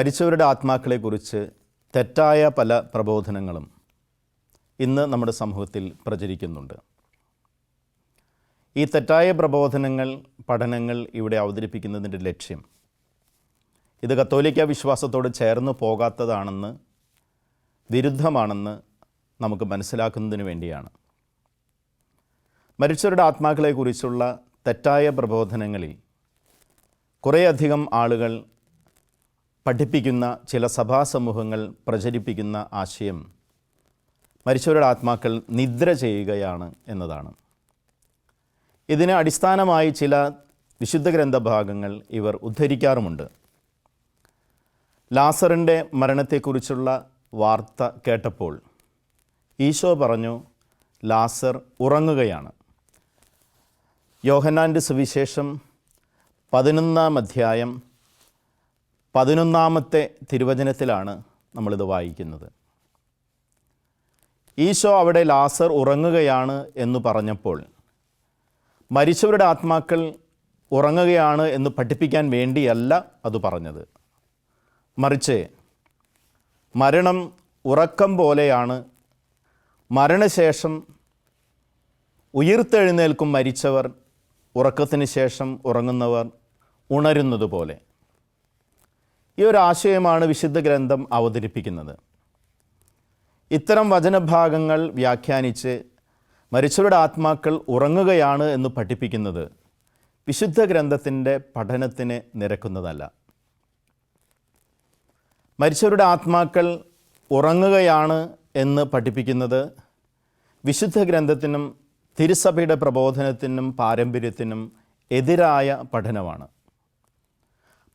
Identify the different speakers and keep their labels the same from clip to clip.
Speaker 1: മരിച്ചവരുടെ ആത്മാക്കളെക്കുറിച്ച് തെറ്റായ പല പ്രബോധനങ്ങളും ഇന്ന് നമ്മുടെ സമൂഹത്തിൽ പ്രചരിക്കുന്നുണ്ട്. ഈ തെറ്റായ പ്രബോധനങ്ങൾ, പഠനങ്ങൾ ഇവിടെ അവതരിപ്പിക്കുന്നതിൻ്റെ ലക്ഷ്യം ഇത് കത്തോലിക്ക വിശ്വാസത്തോട് ചേർന്ന് പോകാത്തതാണെന്ന്, വിരുദ്ധമാണെന്ന് നമുക്ക് മനസ്സിലാക്കുന്നതിന് വേണ്ടിയാണ്. മരിച്ചവരുടെ ആത്മാക്കളെക്കുറിച്ചുള്ള തെറ്റായ പ്രബോധനങ്ങളിൽ കുറേയധികം ആളുകൾ പഠിപ്പിക്കുന്ന, ചില സഭാസമൂഹങ്ങൾ പ്രചരിപ്പിക്കുന്ന ആശയം മരിച്ചവരുടെ ആത്മാക്കൾ നിദ്ര ചെയ്യുകയാണ് എന്നതാണ്. ഇതിന് അടിസ്ഥാനമായി ചില വിശുദ്ധ ഗ്രന്ഥഭാഗങ്ങൾ ഇവർ ഉദ്ധരിക്കാറുമുണ്ട്. ലാസറിൻ്റെ മരണത്തെക്കുറിച്ചുള്ള വാർത്ത കേട്ടപ്പോൾ ഈശോ പറഞ്ഞു, ലാസർ ഉറങ്ങുകയാണ്. യോഹന്നാൻ്റെ സുവിശേഷം 11-ാം അധ്യായം 11-ാമത്തെ തിരുവചനത്തിലാണ് നമ്മളിത് വായിക്കുന്നത്. ഈശോ അവിടെ ലാസർ ഉറങ്ങുകയാണ് എന്ന് പറഞ്ഞപ്പോൾ മരിച്ചവരുടെ ആത്മാക്കൾ ഉറങ്ങുകയാണ് എന്ന് പഠിപ്പിക്കാൻ വേണ്ടിയല്ല അത് പറഞ്ഞത്. മറിച്ച് മരണം ഉറക്കം പോലെയാണ്, മരണശേഷം ഉയിർത്തെഴുന്നേൽക്കും മരിച്ചവർ, ഉറക്കത്തിന് ശേഷം ഉറങ്ങുന്നവർ ഉണരുന്നത് പോലെ. ഈ ഒരു ആശയമാണ് വിശുദ്ധ ഗ്രന്ഥം അവതരിപ്പിക്കുന്നത്. ഇത്തരം വചനഭാഗങ്ങൾ വ്യാഖ്യാനിച്ച് മരിച്ചവരുടെ ആത്മാക്കൾ ഉറങ്ങുകയാണ് എന്ന് പഠിപ്പിക്കുന്നത് വിശുദ്ധ ഗ്രന്ഥത്തിൻ്റെ പഠനത്തിന് നിരക്കുന്നതല്ല. മരിച്ചവരുടെ ആത്മാക്കൾ ഉറങ്ങുകയാണ് എന്ന് പഠിപ്പിക്കുന്നത് വിശുദ്ധ ഗ്രന്ഥത്തിനും തിരുസഭയുടെ പ്രബോധനത്തിനും പാരമ്പര്യത്തിനും എതിരായ പഠനമാണ്.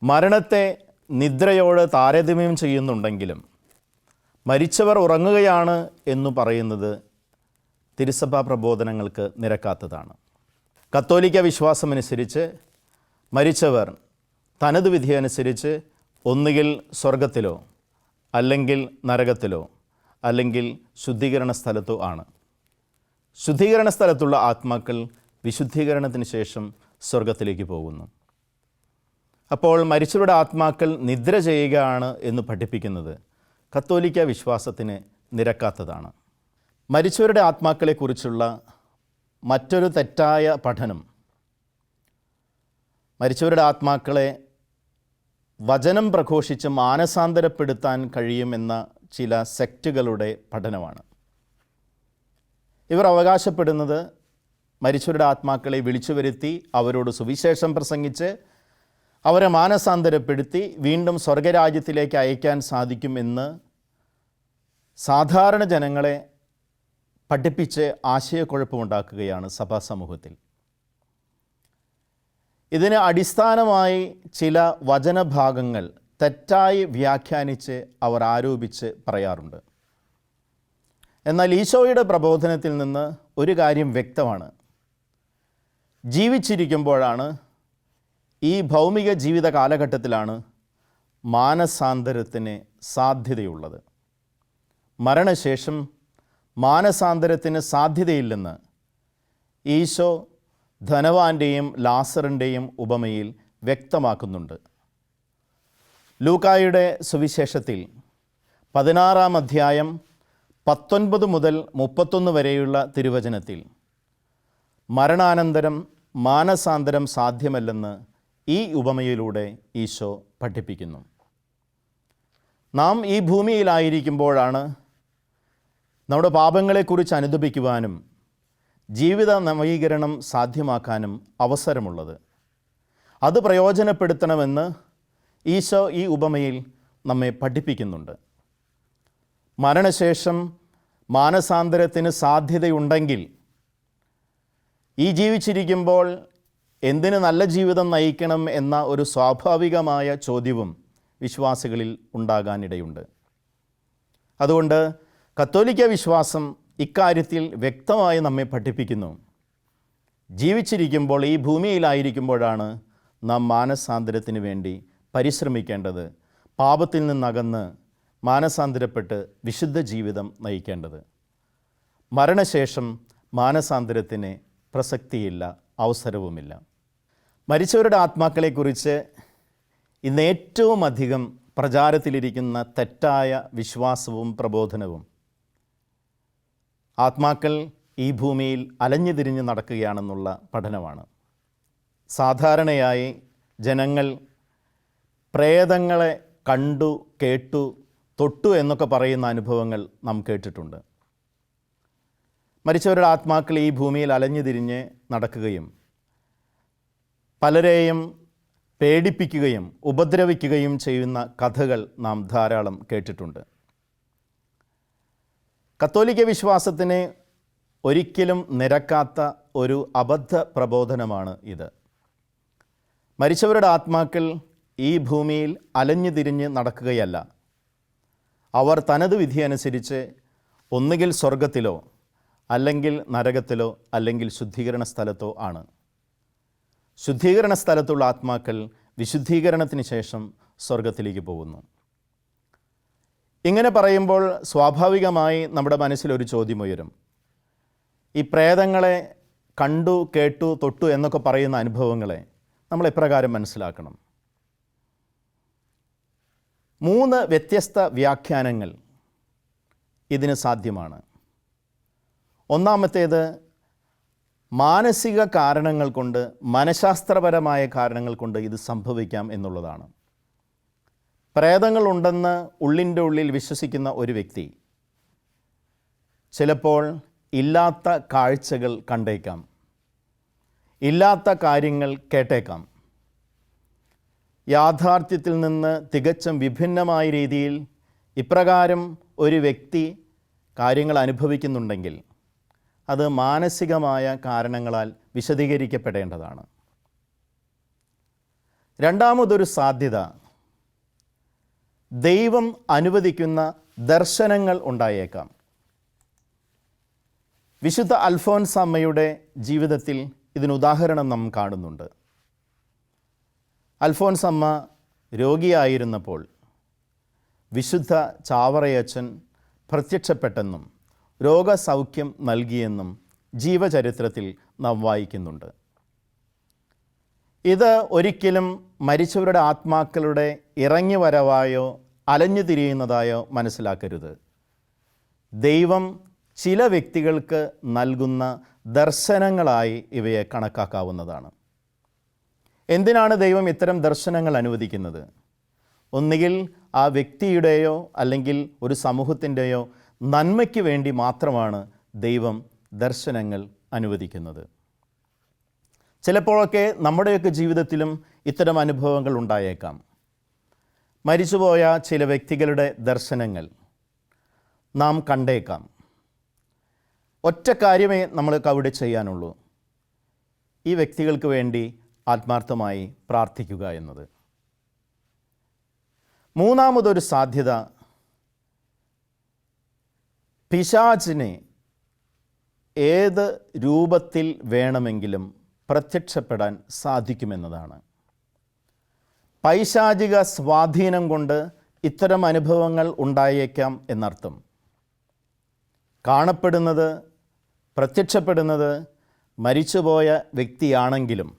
Speaker 1: മരണത്തെ നിദ്രയോട് താരതമ്യം ചെയ്യുന്നുണ്ടെങ്കിലും മരിച്ചവർ ഉറങ്ങുകയാണ് എന്ന് പറയുന്നത് തിരുസഭാ പ്രബോധനങ്ങൾക്ക് നിരക്കാത്തതാണ്. കത്തോലിക്ക വിശ്വാസമനുസരിച്ച് മരിച്ചവർ തനത് വിധിയനുസരിച്ച് ഒന്നുകിൽ സ്വർഗത്തിലോ അല്ലെങ്കിൽ നരകത്തിലോ അല്ലെങ്കിൽ ശുദ്ധീകരണ സ്ഥലത്തോ ആണ്. ശുദ്ധീകരണ സ്ഥലത്തുള്ള ആത്മാക്കൾ വിശുദ്ധീകരണത്തിന് ശേഷം സ്വർഗത്തിലേക്ക് പോകുന്നു. അപ്പോൾ മരിച്ചവരുടെ ആത്മാക്കൾ നിദ്ര ചെയ്യുകയാണ് എന്ന് പഠിപ്പിക്കുന്നത് കത്തോലിക്ക വിശ്വാസത്തിന് നിരക്കാത്തതാണ്. മരിച്ചവരുടെ ആത്മാക്കളെക്കുറിച്ചുള്ള മറ്റൊരു തെറ്റായ പഠനം മരിച്ചവരുടെ ആത്മാക്കളെ വചനം പ്രഘോഷിച്ച് മാനസാന്തരപ്പെടുത്താൻ കഴിയുമെന്ന ചില സെക്റ്റുകളുടെ പഠനമാണ്. ഇവർ അവകാശപ്പെടുന്നത് മരിച്ചവരുടെ ആത്മാക്കളെ വിളിച്ചു വരുത്തി അവരോട് സുവിശേഷം പ്രസംഗിച്ച് അവരെ മാനസാന്തരപ്പെടുത്തി വീണ്ടും സ്വർഗരാജ്യത്തിലേക്ക് അയക്കാൻ സാധിക്കുമെന്ന് സാധാരണ ജനങ്ങളെ പഠിപ്പിച്ച് ആശയക്കുഴപ്പമുണ്ടാക്കുകയാണ് സഭാസമൂഹത്തിൽ. ഇതിന് അടിസ്ഥാനമായി ചില വചനഭാഗങ്ങൾ തെറ്റായി വ്യാഖ്യാനിച്ച് അവർ ആരോപിച്ച് പറയാറുണ്ട്. എന്നാൽ ഈശോയുടെ പ്രബോധനത്തിൽ നിന്ന് ഒരു കാര്യം വ്യക്തമാണ്. ജീവിച്ചിരിക്കുമ്പോഴാണ്, ഈ ഭൗമിക ജീവിത കാലഘട്ടത്തിലാണ് മാനസാന്തരത്തിന് സാധ്യതയുള്ളത്. മരണശേഷം മാനസാന്തരത്തിന് സാധ്യതയില്ലെന്ന് ഈശോ ധനവാന്റെയും ലാസറിൻ്റെയും ഉപമയിൽ വ്യക്തമാക്കുന്നുണ്ട്. ലൂക്കായുടെ സുവിശേഷത്തിൽ 16-ാം അധ്യായം 19 മുതൽ 31 വരെയുള്ള തിരുവചനത്തിൽ മരണാനന്തരം മാനസാന്തരം സാധ്യമല്ലെന്ന് ഈ ഉപമയിലൂടെ ഈശോ പഠിപ്പിക്കുന്നു. നാം ഈ ഭൂമിയിലായിരിക്കുമ്പോഴാണ് നമ്മുടെ പാപങ്ങളെക്കുറിച്ച് അനുദപിക്കുവാനും ജീവിത നവീകരണം സാധ്യമാക്കാനും അവസരമുള്ളത്. അത് പ്രയോജനപ്പെടുത്തണമെന്ന് ഈശോ ഈ ഉപമയിൽ നമ്മെ പഠിപ്പിക്കുന്നുണ്ട്. മരണശേഷം മാനസാന്തരത്തിന് സാധ്യതയുണ്ടെങ്കിൽ ഈ ജീവിച്ചിരിക്കുമ്പോൾ എന്തിന് നല്ല ജീവിതം നയിക്കണം എന്ന ഒരു സ്വാഭാവികമായ ചോദ്യവും വിശ്വാസികളിൽ ഉണ്ടാകാനിടയുണ്ട്. അതുകൊണ്ട് കത്തോലിക്ക വിശ്വാസം ഇക്കാര്യത്തിൽ വ്യക്തമായി നമ്മെ പഠിപ്പിക്കുന്നു. ജീവിച്ചിരിക്കുമ്പോൾ, ഈ ഭൂമിയിലായിരിക്കുമ്പോഴാണ് നാം മാനസാന്തരത്തിന് വേണ്ടി പരിശ്രമിക്കേണ്ടത്, പാപത്തിൽ നിന്നകന്ന് മാനസാന്തരപ്പെട്ട് വിശുദ്ധ ജീവിതം നയിക്കേണ്ടത്. മരണശേഷം മാനസാന്തരത്തിന് പ്രസക്തിയില്ല, അവസരവുമില്ല. മരിച്ചവരുടെ ആത്മാക്കളെക്കുറിച്ച് ഇന്ന് ഏറ്റവും അധികം പ്രചാരത്തിലിരിക്കുന്ന തെറ്റായ വിശ്വാസവും പ്രബോധനവും. ആത്മാക്കൾ ഈ ഭൂമിയിൽ അലഞ്ഞു തിരിഞ്ഞ് നടക്കുകയാണെന്നുള്ള പഠനമാണ്. സാധാരണയായി ജനങ്ങൾ പ്രേതങ്ങളെ കണ്ടു, കേട്ടു, തൊട്ടു എന്നൊക്കെ പറയുന്ന അനുഭവങ്ങൾ നാം കേട്ടിട്ടുണ്ട്. മരിച്ചവരുടെ ആത്മാക്കൾ ഈ ഭൂമിയിൽ അലഞ്ഞു തിരിഞ്ഞ് നടക്കുകയും പലരെയും പേടിപ്പിക്കുകയും ഉപദ്രവിക്കുകയും ചെയ്യുന്ന കഥകൾ നാം ധാരാളം കേട്ടിട്ടുണ്ട്. കത്തോലിക്ക വിശ്വാസത്തിന് ഒരിക്കലും നിരക്കാത്ത ഒരു അബദ്ധ പ്രബോധനമാണ് ഇത്. മരിച്ചവരുടെ ആത്മാക്കൾ ഈ ഭൂമിയിൽ അലഞ്ഞു തിരിഞ്ഞ് നടക്കുകയല്ല. അവർ തനത് വിധി അനുസരിച്ച് ഒന്നുകിൽ സ്വർഗത്തിലോ അല്ലെങ്കിൽ നരകത്തിലോ അല്ലെങ്കിൽ ശുദ്ധീകരണ സ്ഥലത്തോ ആണ്. ശുദ്ധീകരണ സ്ഥലത്തുള്ള ആത്മാക്കൾ വിശുദ്ധീകരണത്തിന് ശേഷം സ്വർഗത്തിലേക്ക് പോകുന്നു. ഇങ്ങനെ പറയുമ്പോൾ സ്വാഭാവികമായി നമ്മുടെ മനസ്സിലൊരു ചോദ്യം ഉയരും. ഈ പ്രേതങ്ങളെ കണ്ടു, കേട്ടു, തൊട്ടു എന്നൊക്കെ പറയുന്ന അനുഭവങ്ങളെ നമ്മൾ എപ്രകാരം മനസ്സിലാക്കണം? 3 വ്യത്യസ്ത വ്യാഖ്യാനങ്ങൾ ഇതിന് സാധ്യമാണ്. ഒന്നാമത്തേത്, മാനസിക കാരണങ്ങൾ കൊണ്ട്, മനഃശാസ്ത്രപരമായ കാരണങ്ങൾ കൊണ്ട് ഇത് സംഭവിക്കാം എന്നുള്ളതാണ്. പ്രേതങ്ങളുണ്ടെന്ന് ഉള്ളിൻ്റെ ഉള്ളിൽ വിശ്വസിക്കുന്ന ഒരു വ്യക്തി ചിലപ്പോൾ ഇല്ലാത്ത കാഴ്ചകൾ കണ്ടേക്കാം, ഇല്ലാത്ത കാര്യങ്ങൾ കേട്ടേക്കാം. യാഥാർത്ഥ്യത്തിൽ നിന്ന് തികച്ചും വിഭിന്നമായ രീതിയിൽ ഇപ്രകാരം ഒരു വ്യക്തി കാര്യങ്ങൾ അനുഭവിക്കുന്നുണ്ടെങ്കിൽ അത് മാനസികമായ കാരണങ്ങളാൽ വിശദീകരിക്കപ്പെടേണ്ടതാണ്. രണ്ടാമതൊരു സാധ്യത, ദൈവം അനുവദിക്കുന്ന ദർശനങ്ങൾ ഉണ്ടായേക്കാം. വിശുദ്ധ അൽഫോൻസാമ്മയുടെ ജീവിതത്തിൽ ഇതിനുദാഹരണം നാം കാണുന്നുണ്ട്. അൽഫോൻസമ്മ രോഗിയായിരുന്നപ്പോൾ വിശുദ്ധ ചാവറയച്ചൻ പ്രത്യക്ഷപ്പെട്ടെന്നും രോഗസൗഖ്യം നൽകിയെന്നും ജീവചരിത്രത്തിൽ നാം വായിക്കുന്നുണ്ട്. ഇത് ഒരിക്കലും മരിച്ചവരുടെ ആത്മാക്കളുടെ ഇറങ്ങി വരവായോ അലഞ്ഞു തിരിയുന്നതായോ മനസ്സിലാക്കരുത്. ദൈവം ചില വ്യക്തികൾക്ക് നൽകുന്ന ദർശനങ്ങളായി ഇവയെ കണക്കാക്കാവുന്നതാണ്. എന്തിനാണ് ദൈവം ഇത്തരം ദർശനങ്ങൾ അനുവദിക്കുന്നത്? ഒന്നുകിൽ ആ വ്യക്തിയുടെയോ അല്ലെങ്കിൽ ഒരു സമൂഹത്തിൻ്റെയോ നന്മയ്ക്ക് വേണ്ടി മാത്രമാണ് ദൈവം ദർശനങ്ങൾ അനുവദിക്കുന്നത്. ചിലപ്പോഴൊക്കെ നമ്മുടെയൊക്കെ ജീവിതത്തിലും ഇത്തരം അനുഭവങ്ങൾ ഉണ്ടായേക്കാം. മരിച്ചുപോയ ചില വ്യക്തികളുടെ ദർശനങ്ങൾ നാം കണ്ടേക്കാം. ഒറ്റ കാര്യമേ നമ്മൾക്ക് അവിടെ ചെയ്യാനുള്ളൂ, ഈ വ്യക്തികൾക്ക് വേണ്ടി ആത്മാർത്ഥമായി പ്രാർത്ഥിക്കുക എന്നത്. മൂന്നാമതൊരു സാധ്യത, പിശാചിനെ ഏത് രൂപത്തിൽ വേണമെങ്കിലും പ്രത്യക്ഷപ്പെടാൻ സാധിക്കുമെന്നതാണ്. പൈശാചിക സ്വാധീനം കൊണ്ട് ഇത്തരം അനുഭവങ്ങൾ ഉണ്ടായേക്കാം എന്നർത്ഥം. കാണപ്പെടുന്നത്, പ്രത്യക്ഷപ്പെടുന്നത് മരിച്ചുപോയ വ്യക്തിയാണെങ്കിലും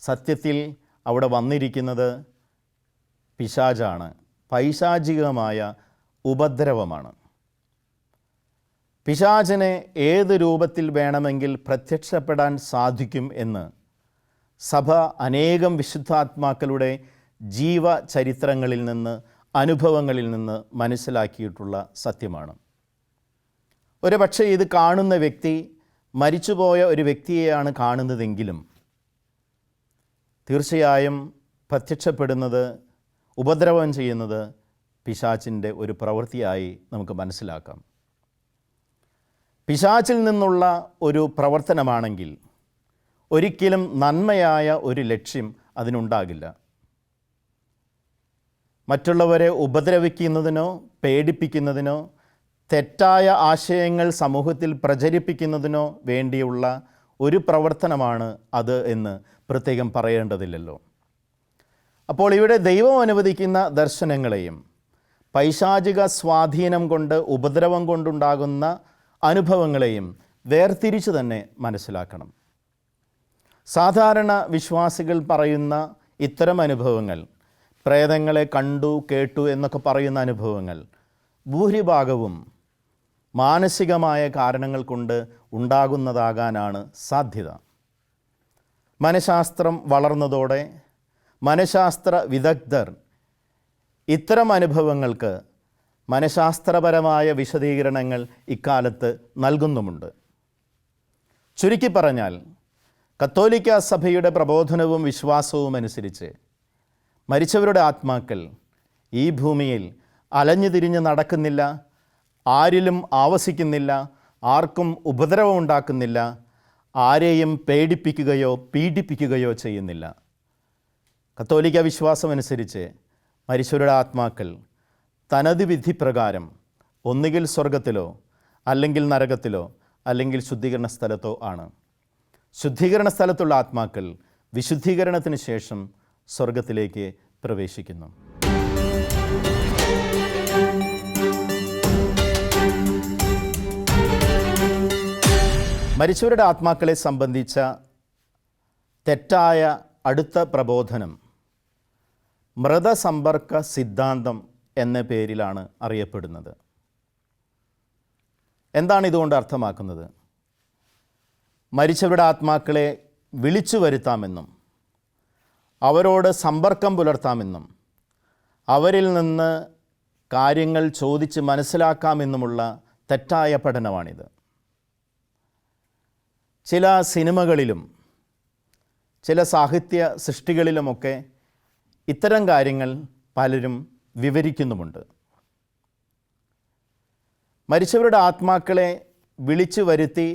Speaker 1: സത്യത്തിൽ അവിടെ വന്നിരിക്കുന്നത് പിശാചാണ്, പൈശാചികമായ ഉപദ്രവമാണ്. പിശാചിനെ ഏത് രൂപത്തിൽ വേണമെങ്കിൽ പ്രത്യക്ഷപ്പെടാൻ സാധിക്കും എന്ന് സഭ അനേകം വിശുദ്ധാത്മാക്കളുടെ ജീവചരിത്രങ്ങളിൽ നിന്ന്, അനുഭവങ്ങളിൽ നിന്ന് മനസ്സിലാക്കിയിട്ടുള്ള സത്യമാണ്. ഒരു പക്ഷേ ഇത് കാണുന്ന വ്യക്തി മരിച്ചുപോയ ഒരു വ്യക്തിയെയാണ് കാണുന്നതെങ്കിലും തീർച്ചയായും പ്രത്യക്ഷപ്പെടുന്നത്, ഉപദ്രവം ചെയ്യുന്നത് പിശാചിൻ്റെ ഒരു പ്രവൃത്തിയായി നമുക്ക് മനസ്സിലാക്കാം. പിശാചിൽ നിന്നുള്ള ഒരു പ്രവർത്തനമാണെങ്കിൽ ഒരിക്കലും നന്മയായ ഒരു ലക്ഷ്യം അതിനുണ്ടാകില്ല. മറ്റുള്ളവരെ ഉപദ്രവിക്കുന്നതിനോ പേടിപ്പിക്കുന്നതിനോ തെറ്റായ ആശയങ്ങൾ സമൂഹത്തിൽ പ്രചരിപ്പിക്കുന്നതിനോ വേണ്ടിയുള്ള ഒരു പ്രവർത്തനമാണ് അത് എന്ന് പ്രത്യേകം പറയേണ്ടതില്ലല്ലോ. അപ്പോൾ ഇവിടെ ദൈവം അനുവദിക്കുന്ന ദർശനങ്ങളെയും പൈശാചിക സ്വാധീനം കൊണ്ട്, ഉപദ്രവം കൊണ്ടുണ്ടാകുന്ന അനുഭവങ്ങളെയും വേർതിരിച്ച് തന്നെ മനസ്സിലാക്കണം. സാധാരണ വിശ്വാസികൾ പറയുന്ന ഇത്തരം അനുഭവങ്ങൾ പ്രേതങ്ങളെ കണ്ടു കേട്ടു എന്നൊക്കെ പറയുന്ന അനുഭവങ്ങൾ ഭൂരിഭാഗവും മാനസികമായ കാരണങ്ങൾ കൊണ്ട് ഉണ്ടാകുന്നതാകാനാണ് സാധ്യത. മനഃശാസ്ത്രം വളർന്നതോടെ മനഃശാസ്ത്ര വിദഗ്ധർ ഇത്തരം അനുഭവങ്ങൾക്ക് മനഃശാസ്ത്രപരമായ വിശദീകരണങ്ങൾ ഇക്കാലത്ത് നൽകുന്നുമുണ്ട്. ചുരുക്കി പറഞ്ഞാൽ കത്തോലിക്ക സഭയുടെ പ്രബോധനവും വിശ്വാസവും അനുസരിച്ച് മരിച്ചവരുടെ ആത്മാക്കൾ ഈ ഭൂമിയിൽ അലഞ്ഞു തിരിഞ്ഞ് നടക്കുന്നില്ല, ആരിലും ആവസിക്കുന്നില്ല, ആർക്കും ഉപദ്രവമുണ്ടാക്കുന്നില്ല, ആരെയും പേടിപ്പിക്കുകയോ പീഡിപ്പിക്കുകയോ ചെയ്യുന്നില്ല. കത്തോലിക്ക വിശ്വാസമനുസരിച്ച് മരിച്ചവരുടെ ആത്മാക്കൾ തനത് വിധി പ്രകാരം ഒന്നുകിൽ സ്വർഗത്തിലോ അല്ലെങ്കിൽ നരകത്തിലോ അല്ലെങ്കിൽ ശുദ്ധീകരണ സ്ഥലത്തോ ആണ്. ശുദ്ധീകരണ സ്ഥലത്തുള്ള ആത്മാക്കൾ വിശുദ്ധീകരണത്തിന് ശേഷം സ്വർഗത്തിലേക്ക് പ്രവേശിക്കുന്നു. മരിച്ചവരുടെ ആത്മാക്കളെ സംബന്ധിച്ച തെറ്റായ അടുത്ത പ്രബോധനം മൃതസമ്പർക്ക സിദ്ധാന്തം എന്ന പേരിലാണ് അറിയപ്പെടുന്നത്. എന്താണ് ഇതുകൊണ്ട് അർത്ഥമാക്കുന്നത്? മരിച്ചവരുടെ ആത്മാക്കളെ വിളിച്ചു വരുത്താമെന്നും അവരോട് സമ്പർക്കം പുലർത്താമെന്നും അവരിൽ നിന്ന് കാര്യങ്ങൾ ചോദിച്ച് മനസ്സിലാക്കാമെന്നുമുള്ള തെറ്റായ പഠനമാണിത്. ചില സിനിമകളിലും ചില സാഹിത്യ സൃഷ്ടികളിലുമൊക്കെ ഇത്തരം കാര്യങ്ങൾ പലരും വിവരിക്കുന്നുമുണ്ട്. മരിച്ചവരുടെ ആത്മാക്കളെ വിളിച്ചു വരുത്തി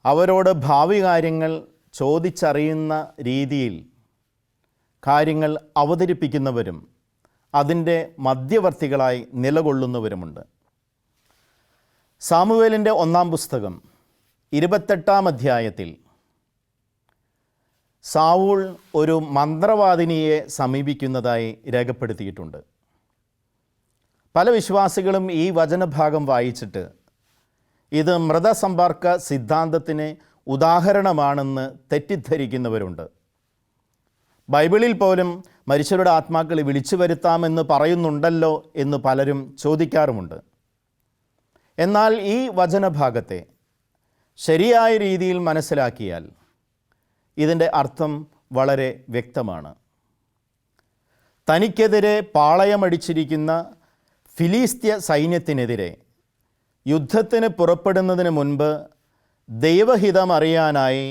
Speaker 1: അവരോട് ഭാവി കാര്യങ്ങൾ ചോദിച്ചറിയുന്ന രീതിയിൽ കാര്യങ്ങൾ അവതരിപ്പിക്കുന്നവരും അതിൻ്റെ മധ്യവർത്തികളായി നിലകൊള്ളുന്നവരുമുണ്ട്. സാമുവേലിൻ്റെ 1-ാം പുസ്തകം 28-ാം അധ്യായത്തിൽ സാവൂൾ ഒരു മന്ത്രവാദിനിയെ സമീപിക്കുന്നതായി രേഖപ്പെടുത്തിയിട്ടുണ്ട്. പല വിശ്വാസികളും ഈ വചനഭാഗം വായിച്ചിട്ട് ഇത് മൃതസമ്പർക്ക സിദ്ധാന്തത്തിന് ഉദാഹരണമാണെന്ന് തെറ്റിദ്ധരിക്കുന്നവരുണ്ട്. ബൈബിളിൽ പോലും മരിച്ചവരുടെ ആത്മാക്കളെ വിളിച്ചു വരുത്താമെന്ന് പറയുന്നുണ്ടല്ലോ എന്ന് പലരും ചോദിക്കാറുമുണ്ട്. എന്നാൽ ഈ വചനഭാഗത്തെ ശരിയായ രീതിയിൽ മനസ്സിലാക്കിയാൽ ഇതിൻ്റെ അർത്ഥം വളരെ വ്യക്തമാണ്. തനിക്കെതിരെ പാളയമടിച്ചിരിക്കുന്ന ഫിലിസ്ത്യ സൈന്യത്തിനെതിരെ യുദ്ധത്തിന് പുറപ്പെടുന്നതിന് മുൻപ് ദൈവഹിതം അറിയാനായി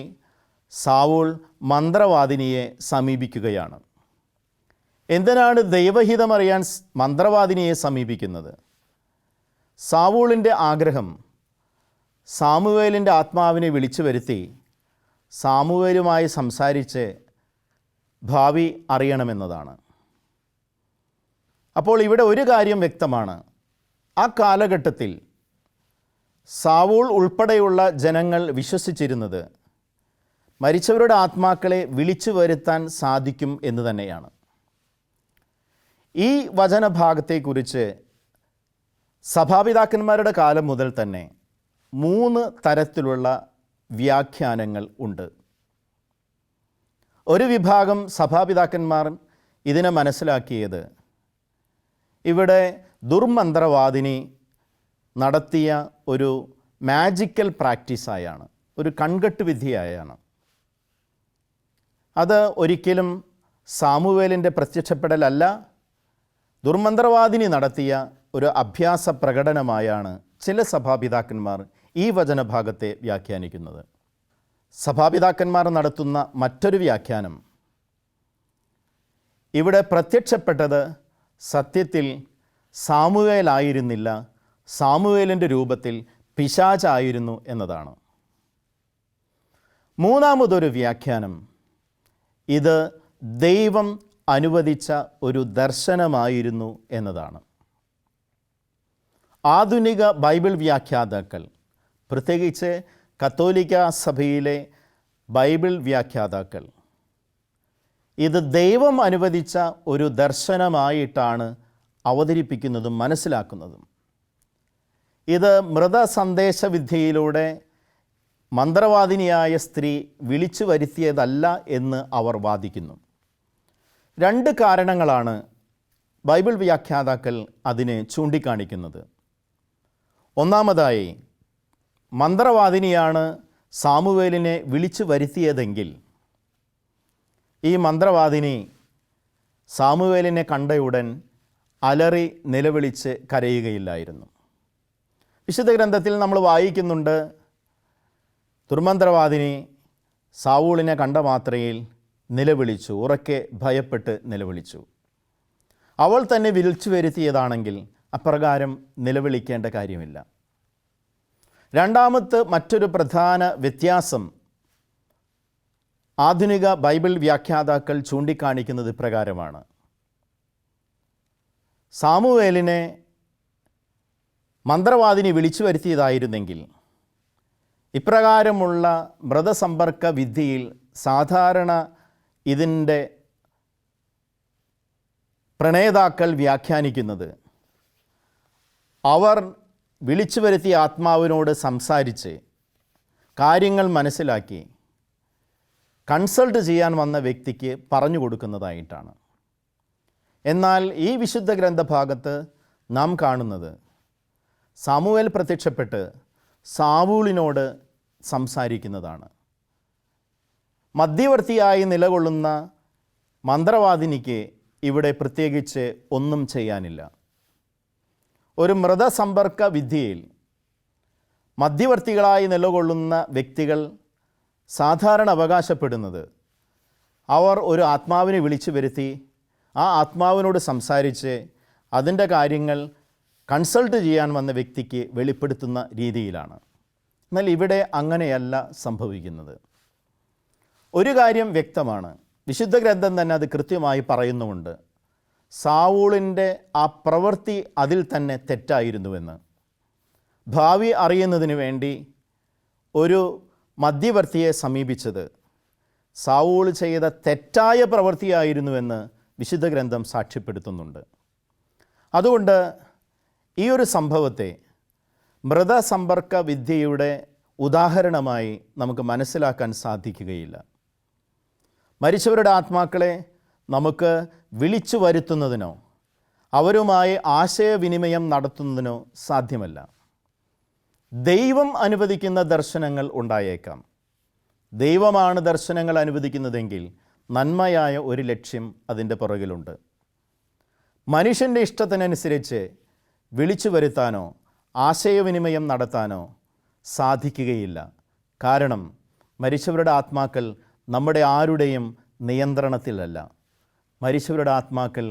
Speaker 1: സാവൂൾ മന്ത്രവാദിനിയെ സമീപിക്കുകയാണ്. എന്തിനാണ് ദൈവഹിതം അറിയാൻ മന്ത്രവാദിനിയെ സമീപിക്കുന്നത്? സാവൂളിൻ്റെ ആഗ്രഹം സാമുവേലിൻ്റെ ആത്മാവിനെ വിളിച്ചു വരുത്തി സാമുവേലുമായി സംസാരിച്ച് ഭാവി അറിയണമെന്നതാണ്. അപ്പോൾ ഇവിടെ ഒരു കാര്യം വ്യക്തമാണ്. ആ കാലഘട്ടത്തിൽ സാവൂൾ ഉൾപ്പെടെയുള്ള ജനങ്ങൾ വിശ്വസിച്ചിരുന്നത് മരിച്ചവരുടെ ആത്മാക്കളെ വിളിച്ചു വരുത്താൻ സാധിക്കും എന്ന് തന്നെയാണ്. ഈ വചനഭാഗത്തെക്കുറിച്ച് സഭാപിതാക്കന്മാരുടെ കാലം മുതൽ തന്നെ 3 തരത്തിലുള്ള വ്യാഖ്യാനങ്ങൾ ഉണ്ട്. ഒരു വിഭാഗം സഭാപിതാക്കന്മാർ ഇതിനെ മനസ്സിലാക്കിയത് ഇവിടെ ദുർമന്ത്രവാദിനി നടത്തിയ ഒരു മാജിക്കൽ പ്രാക്ടീസായാണ്, ഒരു കൺകെട്ട് വിദ്യയായാണ്. അത് ഒരിക്കലും സാമുവേലിൻ്റെ പ്രത്യക്ഷപ്പെടലല്ല, ദുർമന്ത്രവാദിനി നടത്തിയ ഒരു അഭ്യാസ പ്രകടനമായാണ് ചില സഭാപിതാക്കന്മാർ ഈ വചനഭാഗത്തെ വ്യാഖ്യാനിക്കുന്നത്. സഭാപിതാക്കന്മാർ നടത്തുന്ന മറ്റൊരു വ്യാഖ്യാനം ഇവിടെ പ്രത്യക്ഷപ്പെട്ടത് സത്യത്തിൽ സാമുവേലായിരുന്നില്ല, സാമുവേലിൻ്റെ രൂപത്തിൽ പിശാചായിരുന്നു എന്നതാണ്. മൂന്നാമതൊരു വ്യാഖ്യാനം ഇത് ദൈവം അനുവദിച്ച ഒരു ദർശനമായിരുന്നു എന്നതാണ്. ആധുനിക ബൈബിൾ വ്യാഖ്യാതാക്കൾ, പ്രത്യേകിച്ച് കത്തോലിക്ക സഭയിലെ ബൈബിൾ വ്യാഖ്യാതാക്കൾ ഇത് ദൈവം അനുവദിച്ച ഒരു ദർശനമായിട്ടാണ് അവതരിപ്പിക്കുന്നതും മനസ്സിലാക്കുന്നതും. ഇത് മൃതസന്ദേശവിദ്യയിലൂടെ മന്ത്രവാദിനിയായ സ്ത്രീ വിളിച്ചു വരുത്തിയതല്ല എന്ന് അവർ വാദിക്കുന്നു. രണ്ട് കാരണങ്ങളാണ് ബൈബിൾ വ്യാഖ്യാതാക്കൾ അതിനെ ചൂണ്ടിക്കാണിക്കുന്നത്. ഒന്നാമതായി, മന്ത്രവാദിനിയാണ് സാമുവേലിനെ വിളിച്ചു വരുത്തിയതെങ്കിൽ ഈ മന്ത്രവാദിനി സാമുവേലിനെ കണ്ടയുടൻ അലറി നിലവിളിച്ച് കരയുകയില്ലായിരുന്നു. വിശുദ്ധ ഗ്രന്ഥത്തിൽ നമ്മൾ വായിക്കുന്നുണ്ട്, ദുർമന്ത്രവാദിനി സാവൂളിനെ കണ്ട മാത്രയിൽ നിലവിളിച്ചു, ഉറക്കെ ഭയപ്പെട്ട് നിലവിളിച്ചു. അവൾ തന്നെ വിളിച്ചു വരുത്തിയതാണെങ്കിൽ അപ്രകാരം നിലവിളിക്കേണ്ട കാര്യമില്ല. രണ്ടാമത്തെ മറ്റൊരു പ്രധാന വ്യത്യാസം ആധുനിക ബൈബിൾ വ്യാഖ്യാതാക്കൾ ചൂണ്ടിക്കാണിക്കുന്നത് ഇപ്രകാരമാണ്. സാമുവേലിനെ മന്ത്രവാദിനി വിളിച്ചു വരുത്തിയതായിരുന്നെങ്കിൽ ഇപ്രകാരമുള്ള മൃതസമ്പർക്ക വിദ്യയിൽ സാധാരണ ഇതിൻ്റെ പ്രണേതാക്കൾ വ്യാഖ്യാനിക്കുന്നത്, അവർ വിളിച്ചു വരുത്തിയ ആത്മാവിനോട് സംസാരിച്ച് കാര്യങ്ങൾ മനസ്സിലാക്കി കൺസൾട്ട് ചെയ്യാൻ വന്ന വ്യക്തിക്ക് പറഞ്ഞു കൊടുക്കുന്നതായിട്ടാണ്. എന്നാൽ ഈ വിശുദ്ധ ഗ്രന്ഥഭാഗത്ത് നാം കാണുന്നത് സാമുവേൽ പ്രത്യക്ഷപ്പെട്ട് സാവൂളിനോട് സംസാരിക്കുന്നതാണ്. മധ്യവർത്തിയായി നിലകൊള്ളുന്ന മന്ത്രവാദിനിക്ക് ഇവിടെ പ്രത്യേകിച്ച് ഒന്നും ചെയ്യാനില്ല. ഒരു മൃതസമ്പർക്ക വിദ്യയിൽ മധ്യവർത്തികളായി നിലകൊള്ളുന്ന വ്യക്തികൾ സാധാരണ അവകാശപ്പെടുന്നത്, അവർ ഒരു ആത്മാവിനെ വിളിച്ചു വരുത്തി ആ ആത്മാവിനോട് സംസാരിച്ച് അതിൻ്റെ കാര്യങ്ങൾ കൺസൾട്ട് ചെയ്യാൻ വന്ന വ്യക്തിക്ക് വെളിപ്പെടുത്തുന്ന രീതിയിലാണ്. എന്നാൽ ഇവിടെ അങ്ങനെയല്ല സംഭവിക്കുന്നത്. ഒരു കാര്യം വ്യക്തമാണ്, വിശുദ്ധ ഗ്രന്ഥം തന്നെ അത് കൃത്യമായി പറയുന്നുമുണ്ട്, സാവൂളിൻ്റെ ആ പ്രവൃത്തി അതിൽ തന്നെ തെറ്റായിരുന്നുവെന്ന്. ഭാവി അറിയുന്നതിന് വേണ്ടി ഒരു മധ്യവർത്തിയെ സമീപിച്ചത് സാവൂൾ ചെയ്ത തെറ്റായ പ്രവൃത്തിയായിരുന്നുവെന്ന് വിശുദ്ധ ഗ്രന്ഥം സാക്ഷ്യപ്പെടുത്തുന്നുണ്ട്. അതുകൊണ്ട് ഈ ഒരു സംഭവത്തെ മൃതസമ്പർക്ക വിദ്യയുടെ ഉദാഹരണമായി നമുക്ക് മനസ്സിലാക്കാൻ സാധിക്കുകയില്ല. മരിച്ചവരുടെ ആത്മാക്കളെ നമുക്ക് വിളിച്ചു വരുത്തുന്നതിനോ അവരുമായി ആശയവിനിമയം നടത്തുന്നതിനോ സാധ്യമല്ല. ദൈവം അനുവദിക്കുന്ന ദർശനങ്ങൾ ഉണ്ടായേക്കാം. ദൈവമാണ് ദർശനങ്ങൾ അനുവദിക്കുന്നതെങ്കിൽ നന്മയായ ഒരു ലക്ഷ്യം അതിൻ്റെ പുറകിലുണ്ട്. മനുഷ്യൻ്റെ ഇഷ്ടത്തിനനുസരിച്ച് വിളിച്ചു വരുത്താനോ ആശയവിനിമയം നടത്താനോ സാധിക്കുകയില്ല. കാരണം മരിച്ചവരുടെ ആത്മാക്കൾ നമ്മുടെ ആരുടെയും നിയന്ത്രണത്തിലല്ല. മരിച്ചവരുടെ ആത്മാക്കൾ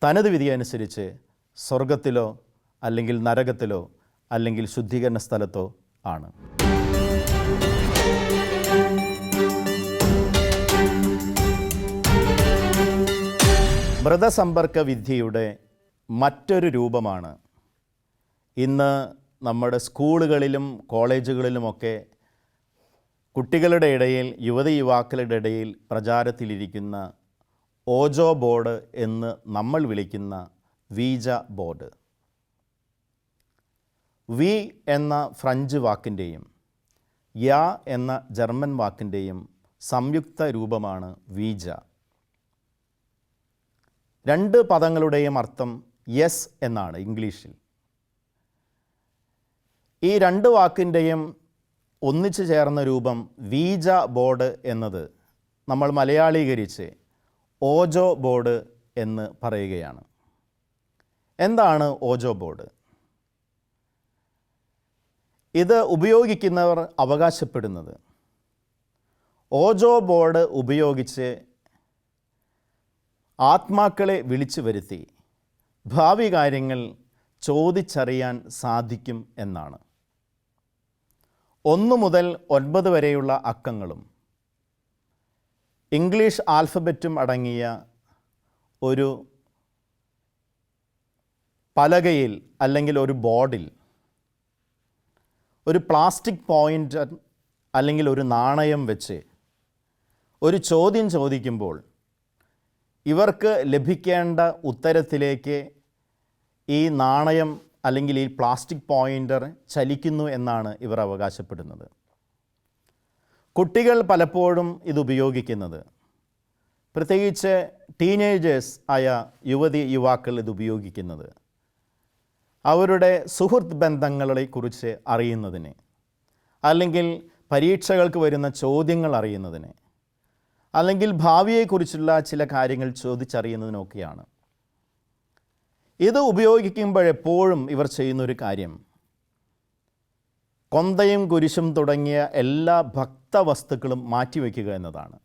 Speaker 1: തനത് വിധി അനുസരിച്ച് സ്വർഗത്തിലോ അല്ലെങ്കിൽ നരകത്തിലോ അല്ലെങ്കിൽ ശുദ്ധീകരണ സ്ഥലത്തോ ആണ്. മൃതസമ്പർക്ക വിദ്യയുടെ മറ്റൊരു രൂപമാണ് ഇന്ന് നമ്മുടെ സ്കൂളുകളിലും കോളേജുകളിലുമൊക്കെ കുട്ടികളുടെ ഇടയിൽ, യുവതി യുവാക്കളുടെ ഇടയിൽ പ്രചാരത്തിലിരിക്കുന്ന ഓജോ ബോർഡ് എന്ന് നമ്മൾ വിളിക്കുന്ന വീജ ബോർഡ്. വി എന്ന ഫ്രഞ്ച് വാക്കിൻ്റെയും യാ എന്ന ജർമ്മൻ വാക്കിൻ്റെയും സംയുക്ത രൂപമാണ് വീജ. രണ്ട് പദങ്ങളുടെയും അർത്ഥം യെസ് എന്നാണ് ഇംഗ്ലീഷിൽ. ഈ രണ്ട് വാക്കിൻ്റെയും ഒന്നിച്ചു ചേർന്ന രൂപം വീജ ബോർഡ് എന്നത് നമ്മൾ മലയാളീകരിച്ച് ഓജോ ബോർഡ് എന്ന് പറയുകയാണ്. എന്താണ് ഓജോ ബോർഡ്? ഇത് ഉപയോഗിക്കുന്നവർ അവകാശപ്പെടുന്നത് ഓജോ ബോർഡ് ഉപയോഗിച്ച് ആത്മാക്കളെ വിളിച്ചു വരുത്തി ഭാവി കാര്യങ്ങൾ ചോദിച്ചറിയാൻ സാധിക്കും എന്നാണ്. 1 മുതൽ 9 വരെയുള്ള അക്കങ്ങളും ഇംഗ്ലീഷ് ആൽഫബറ്റും അടങ്ങിയ ഒരു പലകയിൽ അല്ലെങ്കിൽ ഒരു ബോർഡിൽ ഒരു പ്ലാസ്റ്റിക് പോയിൻ്റർ അല്ലെങ്കിൽ ഒരു നാണയം വെച്ച് ഒരു ചോദ്യം ചോദിക്കുമ്പോൾ ഇവർക്ക് ലഭിക്കേണ്ട ഉത്തരത്തിലേക്ക് ഈ നാണയം അല്ലെങ്കിൽ ഈ പ്ലാസ്റ്റിക് പോയിൻ്റർ ചലിക്കുന്നു എന്നാണ് ഇവർ അവകാശപ്പെടുന്നത്. കുട്ടികൾ പലപ്പോഴും ഇത് ഉപയോഗിക്കുന്നത് പ്രത്യേകിച്ച് ടീനേജേഴ്സ് ആയ യുവാക്കൾ ഇത് ഉപയോഗിക്കുന്നത് അവരുടെ സുഹൃത്ത് ബന്ധങ്ങളെക്കുറിച്ച് അറിയുന്നതിന്, അല്ലെങ്കിൽ പരീക്ഷകൾക്ക് വരുന്ന ചോദ്യങ്ങൾ അറിയുന്നതിന്, അല്ലെങ്കിൽ ഭാവിയെക്കുറിച്ചുള്ള ചില കാര്യങ്ങൾ ചോദിച്ചറിയുന്നതിനൊക്കെയാണ്. ഇത് ഉപയോഗിക്കുമ്പോഴെപ്പോഴും ഇവർ ചെയ്യുന്നൊരു കാര്യം, കൊന്തയും കുരിശും തുടങ്ങിയ എല്ലാ ഭക്തവസ്തുക്കളും മാറ്റിവെക്കുക എന്നതാണ്.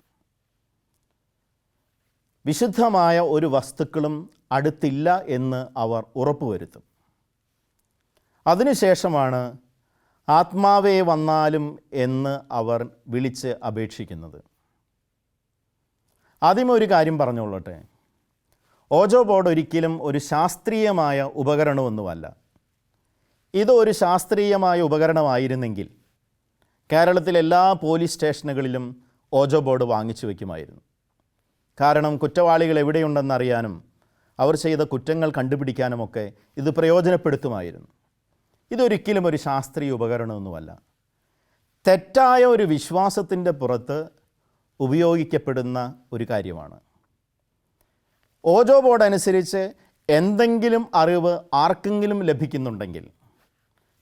Speaker 1: വിശുദ്ധമായ ഒരു വസ്തുക്കളും അടുത്തില്ല എന്ന് അവർ ഉറപ്പുവരുത്തും. അതിനുശേഷമാണ് ആത്മാവേ വന്നാലും എന്ന് അവർ വിളിച്ച് അപേക്ഷിക്കുന്നത്. ആദ്യം ഒരു കാര്യം പറഞ്ഞുകൊള്ളട്ടെ, ഓജോ ബോർഡ് ഒരിക്കലും ഒരു ശാസ്ത്രീയമായ ഉപകരണമൊന്നുമല്ല. ഇത് ഒരു ശാസ്ത്രീയമായ ഉപകരണമായിരുന്നെങ്കിൽ കേരളത്തിലെ എല്ലാ പോലീസ് സ്റ്റേഷനുകളിലും ഓജോ ബോർഡ് വാങ്ങിച്ചു വയ്ക്കുമായിരുന്നു. കാരണം കുറ്റവാളികൾ എവിടെയുണ്ടെന്നറിയാനും അവർ ചെയ്ത കുറ്റങ്ങൾ കണ്ടുപിടിക്കാനുമൊക്കെ ഇത് പ്രയോജനപ്പെടുത്തുമായിരുന്നു. ഇതൊരിക്കലും ഒരു ശാസ്ത്രീയ ഉപകരണമൊന്നുമല്ല. തെറ്റായ ഒരു വിശ്വാസത്തിൻ്റെ പുറത്ത് ഉപയോഗിക്കപ്പെടുന്ന ഒരു കാര്യമാണ്. ഓജോ ബോർഡ് അനുസരിച്ച് എന്തെങ്കിലും അറിവ് ആർക്കെങ്കിലും ലഭിക്കുന്നുണ്ടെങ്കിൽ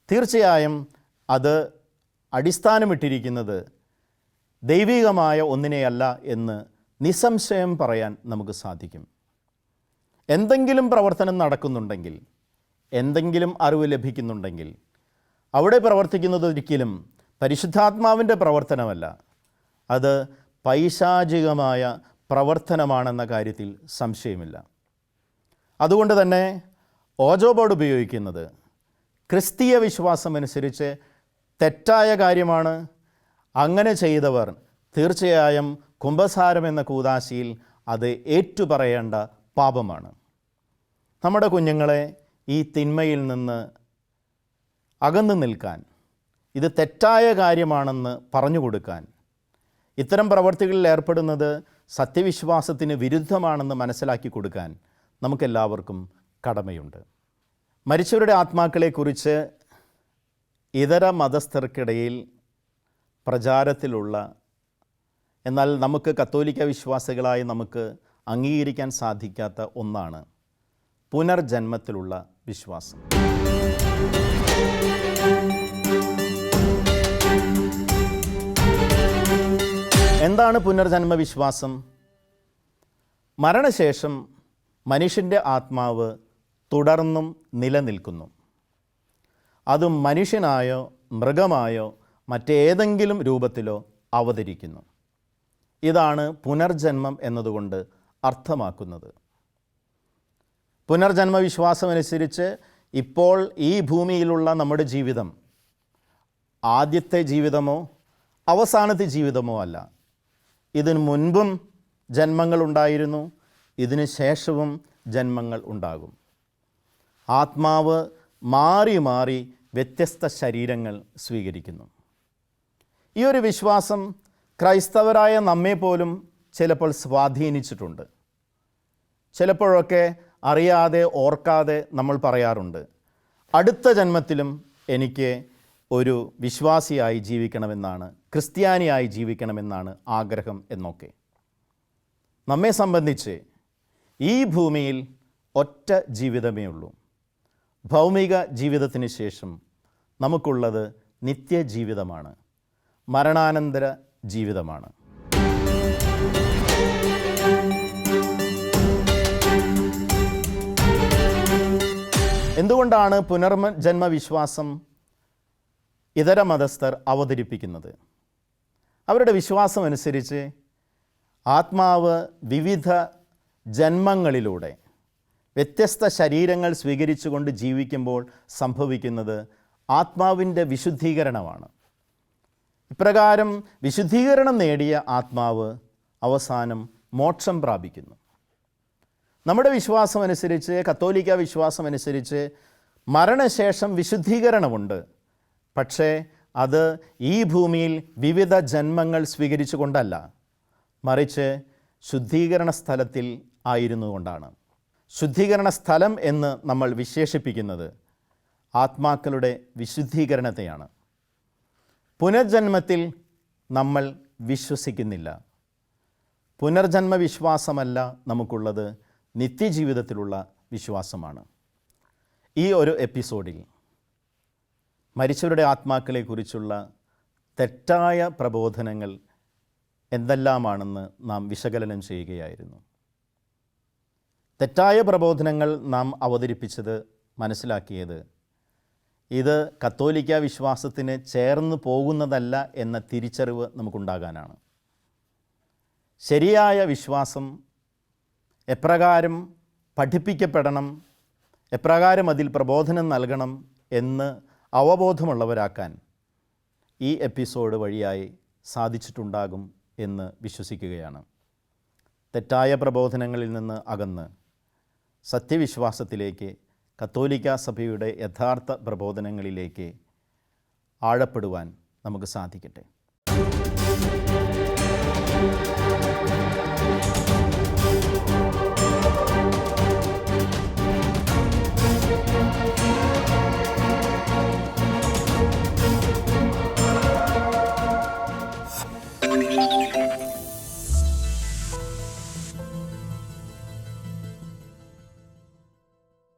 Speaker 1: തീർച്ചയായും അത് അടിസ്ഥാനമിട്ടിരിക്കുന്നത് ദൈവികമായ ഒന്നിനെയല്ല എന്ന് നിസ്സംശയം പറയാൻ നമുക്ക് സാധിക്കും. എന്തെങ്കിലും പ്രവർത്തനം നടക്കുന്നുണ്ടെങ്കിൽ, എന്തെങ്കിലും അറിവ് ലഭിക്കുന്നുണ്ടെങ്കിൽ അവിടെ പ്രവർത്തിക്കുന്നത് ഒരിക്കലും പരിശുദ്ധാത്മാവിൻ്റെ പ്രവർത്തനമല്ല, അത് പൈശാചികമായ പ്രവർത്തനമാണെന്ന കാര്യത്തിൽ സംശയമില്ല. അതുകൊണ്ട് തന്നെ ഓജോ ബോർഡ് ഉപയോഗിക്കുന്നത് ക്രിസ്തീയ വിശ്വാസമനുസരിച്ച് തെറ്റായ കാര്യമാണ്. അങ്ങനെ ചെയ്തവർ തീർച്ചയായും കുമ്പസാരം എന്ന കൂദാശയിൽ അത് ഏറ്റുപറയേണ്ട പാപമാണ്. നമ്മുടെ കുഞ്ഞുങ്ങളെ ഈ തിന്മയിൽ നിന്ന് അകന്നു നിൽക്കാൻ, ഇത് തെറ്റായ കാര്യമാണെന്ന് പറഞ്ഞു കൊടുക്കാൻ, ഇത്തരം പ്രവർത്തികളിൽ ഏർപ്പെടുന്നത് സത്യവിശ്വാസത്തിന് വിരുദ്ധമാണെന്ന് മനസ്സിലാക്കി കൊടുക്കാൻ നമുക്കെല്ലാവർക്കും കടമയുണ്ട്. മരിച്ചവരുടെ ആത്മാക്കളെക്കുറിച്ച് ഇതര മതസ്ഥർക്കിടയിൽ പ്രചാരത്തിലുള്ള, എന്നാൽ നമുക്ക് കത്തോലിക്ക വിശ്വാസികളായി നമുക്ക് അംഗീകരിക്കാൻ സാധിക്കാത്ത ഒന്നാണ് പുനർജന്മത്തിലുള്ള വിശ്വാസം. എന്താണ് പുനർജന്മ വിശ്വാസം? മരണശേഷം മനുഷ്യൻ്റെ ആത്മാവ് തുടർന്നും നിലനിൽക്കുന്നു. അത് മനുഷ്യനായോ മൃഗമായോ മറ്റേതെങ്കിലും രൂപത്തിലോ അവതരിക്കുന്നു. ഇതാണ് പുനർജന്മം എന്നതുകൊണ്ട് അർത്ഥമാക്കുന്നത്. പുനർജന്മ വിശ്വാസമനുസരിച്ച് ഇപ്പോൾ ഈ ഭൂമിയിലുള്ള നമ്മുടെ ജീവിതം ആദ്യത്തെ ജീവിതമോ അവസാനത്തെ ജീവിതമോ അല്ല. ഇതിനു മുൻപും ജന്മങ്ങളുണ്ടായിരുന്നു, ഇതിന് ശേഷവും ജന്മങ്ങൾ ഉണ്ടാകും. ആത്മാവ് മാറി മാറി വ്യത്യസ്ത ശരീരങ്ങൾ സ്വീകരിക്കുന്നു. ഈ ഒരു വിശ്വാസം ക്രൈസ്തവരായ നമ്മെപ്പോലും ചിലപ്പോൾ സ്വാധീനിച്ചിട്ടുണ്ട്. ചിലപ്പോഴൊക്കെ അറിയാതെ ഓർക്കാതെ നമ്മൾ പറയാറുണ്ട്, അടുത്ത ജന്മത്തിലും എനിക്ക് ഒരു വിശ്വാസിയായി ജീവിക്കണമെന്നാണ്, ക്രിസ്ത്യാനിയായി ജീവിക്കണമെന്നാണ് ആഗ്രഹം എന്നൊക്കെ. നമ്മെ സംബന്ധിച്ച് ഈ ഭൂമിയിൽ ഒറ്റ ജീവിതമേ ഉള്ളൂ. ഭൗമിക ജീവിതത്തിന് ശേഷം നമുക്കുള്ളത് നിത്യജീവിതമാണ്, മരണാനന്തര ജീവിതമാണ്. എന്തുകൊണ്ടാണ് പുനർജന്മ വിശ്വാസം ഇതര മതസ്ഥർ അവതരിപ്പിക്കുന്നത്? അവരുടെ വിശ്വാസമനുസരിച്ച് ആത്മാവ് വിവിധ ജന്മങ്ങളിലൂടെ വ്യത്യസ്ത ശരീരങ്ങൾ സ്വീകരിച്ചുകൊണ്ട് ജീവിക്കുമ്പോൾ സംഭവിക്കുന്നത് ആത്മാവിൻ്റെ വിശുദ്ധീകരണമാണ്. ഇപ്രകാരം വിശുദ്ധീകരണം നേടിയ ആത്മാവ് അവസാനം മോക്ഷം പ്രാപിക്കുന്നു. നമ്മുടെ വിശ്വാസമനുസരിച്ച്, കത്തോലിക്ക വിശ്വാസമനുസരിച്ച് മരണശേഷം വിശുദ്ധീകരണമുണ്ട്. പക്ഷേ അത് ഈ ഭൂമിയിൽ വിവിധ ജന്മങ്ങൾ സ്വീകരിച്ചു കൊണ്ടല്ല, മറിച്ച് ശുദ്ധീകരണ സ്ഥലത്തിൽ ആയിരുന്നു കൊണ്ടാണ്. ശുദ്ധീകരണ സ്ഥലം എന്ന് നമ്മൾ വിശേഷിപ്പിക്കുന്നത് ആത്മാക്കളുടെ വിശുദ്ധീകരണത്തെയാണ്. പുനർജന്മത്തിൽ നമ്മൾ വിശ്വസിക്കുന്നില്ല. പുനർജന്മ വിശ്വാസമല്ല നമുക്കുള്ളത്, നിത്യജീവിതത്തിലുള്ള വിശ്വാസമാണ്. ഈ ഒരു എപ്പിസോഡിൽ മരിച്ചവരുടെ ആത്മാക്കളെക്കുറിച്ചുള്ള തെറ്റായ പ്രബോധനങ്ങൾ എന്തെല്ലാമാണെന്ന് നാം വിശകലനം ചെയ്യുകയായിരുന്നു. തെറ്റായ പ്രബോധനങ്ങൾ നാം അവതരിപ്പിച്ചത്, മനസ്സിലാക്കിയത് ഇത് കത്തോലിക്ക വിശ്വാസത്തിന് ചേർന്ന് പോകുന്നതല്ല എന്ന തിരിച്ചറിവ് നമുക്കുണ്ടാകാനാണ്. ശരിയായ വിശ്വാസം എപ്രകാരം പഠിപ്പിക്കപ്പെടണം, എപ്രകാരം അതിൽ പ്രബോധനം നൽകണം എന്ന് അവബോധമുള്ളവരാക്കാൻ ഈ എപ്പിസോഡ് വഴിയായി സാധിച്ചിട്ടുണ്ടാകും എന്ന് വിശ്വസിക്കുകയാണ്. തെറ്റായ പ്രബോധനങ്ങളിൽ നിന്ന് അകന്ന് സത്യവിശ്വാസത്തിലേക്ക്, കത്തോലിക്ക സഭയുടെ യഥാർത്ഥ പ്രബോധനങ്ങളിലേക്ക് ആഴപ്പെടുവാൻ നമുക്ക് സാധിക്കട്ടെ.